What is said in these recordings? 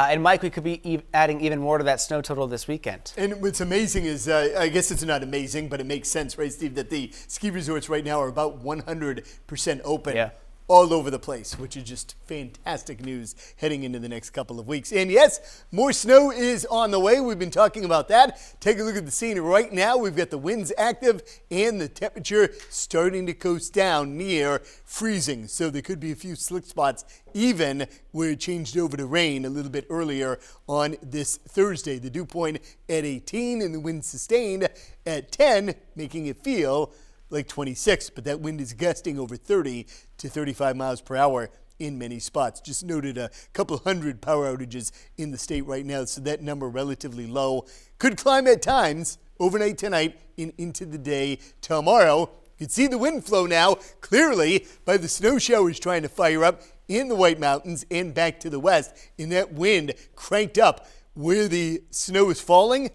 And Mike, we could be adding even more to that snow total this weekend. And what's amazing is, I guess it's not amazing, but it makes sense, right, Steve, that the ski resorts right now are about 100% open. All over the place, which is just fantastic news heading into the next couple of weeks. And yes, more snow is on the way. We've been talking about that. Take a look at the scene right now. We've got the winds active and the temperature starting to coast down near freezing. So there could be a few slick spots even where it changed over to rain a little bit earlier on this Thursday. The dew point at 18 and the wind sustained at 10, making it feel like 26, but that wind is gusting over 30 to 35 miles per hour in many spots. Just noted a couple hundred power outages in the state right now, so that number relatively low. Could climb at times overnight tonight and into the day tomorrow. You can see the wind flow now clearly by the snow showers trying to fire up in the White Mountains and back to the west. And that wind cranked up where the snow is falling,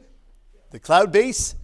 the cloud base,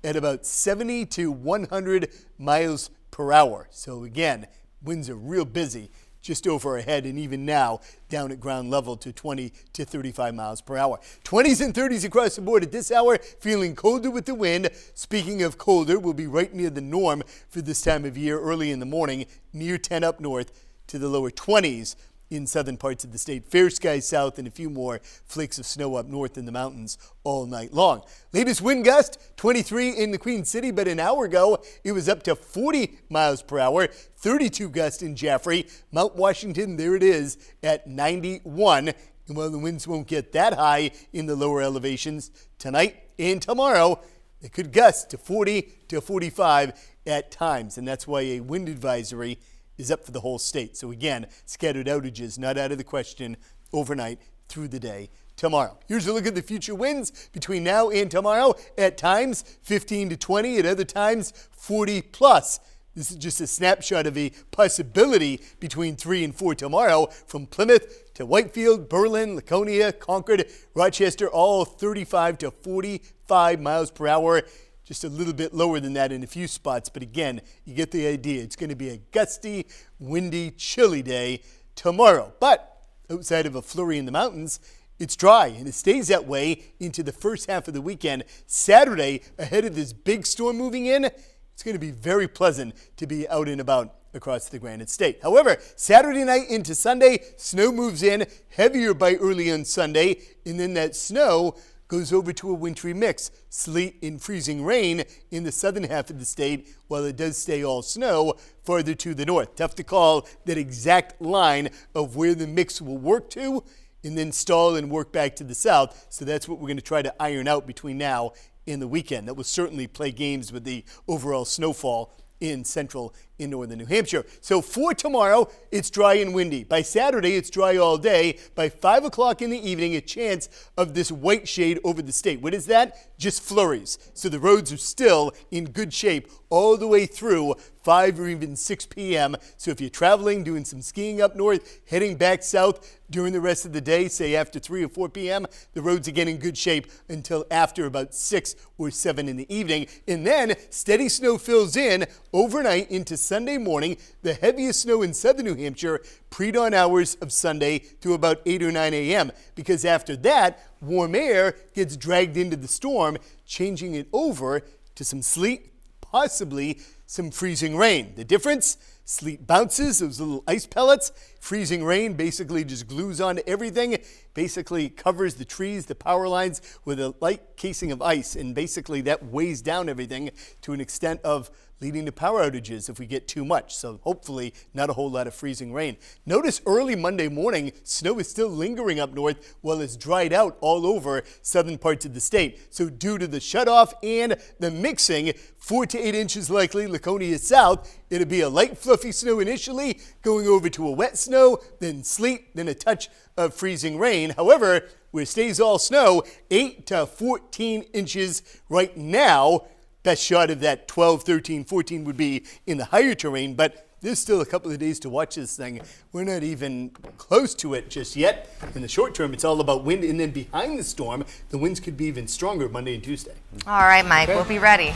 at about 70 to 100 miles per hour. So again, winds are real busy just over our head, and even now down at ground level to 20 to 35 miles per hour. 20s and 30s across the board at this hour, feeling colder with the wind. Speaking of colder, we'll be right near the norm for this time of year early in the morning, near 10 up north to the lower 20s in southern parts of the state. Fair skies south and a few more flakes of snow up north in the mountains all night long. Latest wind gust, 23 in the Queen City, but an hour ago it was up to 40 miles per hour, 32 gusts in Jaffrey. Mount Washington, there it is at 91. And while the winds won't get that high in the lower elevations tonight and tomorrow, they could gust to 40 to 45 at times. And that's why a wind advisory is up for the whole state. So again, scattered outages not out of the question overnight through the day tomorrow. Here's a look at the future winds between now and tomorrow. At times 15 to 20, at other times 40 plus. This is just a snapshot of a possibility between 3 and 4 tomorrow from Plymouth to Whitefield, Berlin, Laconia, Concord, Rochester, all 35 to 45 miles per hour. Just a little bit lower than that in a few spots, but again, you get the idea. It's going to be a gusty, windy, chilly day tomorrow. But outside of a flurry in the mountains, it's dry, and it stays that way into the first half of the weekend. Saturday, ahead of this big storm moving in, it's going to be very pleasant to be out and about across the Granite State. However, Saturday night into Sunday, snow moves in, heavier by early on Sunday, and then that snow goes over to a wintry mix, sleet and freezing rain in the southern half of the state, while it does stay all snow farther to the north. Tough to call that exact line of where the mix will work to and then stall and work back to the south. So that's what we're going to try to iron out between now and the weekend. That will certainly play games with the overall snowfall in central and northern New Hampshire. So for tomorrow, it's dry and windy. By Saturday, it's dry all day. By 5 o'clock in the evening, a chance of this white shade over the state. What is that? Just flurries. So the roads are still in good shape all the way through 5 or even 6 p.m. So if you're traveling, doing some skiing up north, heading back south during the rest of the day, say after 3 or 4 p.m., the roads are getting in good shape until after about 6 or 7 in the evening. And then steady snow fills in overnight into Sunday morning, the heaviest snow in southern New Hampshire, pre-dawn hours of Sunday through about 8 or 9 a.m. Because after that, warm air gets dragged into the storm, changing it over to some sleet, possibly some freezing rain. The difference? Sleet bounces, those little ice pellets. Freezing rain basically just glues onto everything, basically covers the trees, the power lines with a light casing of ice, and basically that weighs down everything to an extent of leading to power outages if we get too much. So hopefully not a whole lot of freezing rain. Notice early Monday morning, snow is still lingering up north while it's dried out all over southern parts of the state. So due to the shutoff and the mixing, 4 to 8 inches likely, Laconia south. It'll be a light fluffy snow initially, going over to a wet snow, then sleet, then a touch of freezing rain. However, where it stays all snow, 8 to 14 inches right now. Best shot of that 12, 13, 14 would be in the higher terrain, but there's still a couple of days to watch this thing. We're not even close to it just yet. In the short term, it's all about wind, and then behind the storm, the winds could be even stronger Monday and Tuesday. All right, Mike, we'll be ready.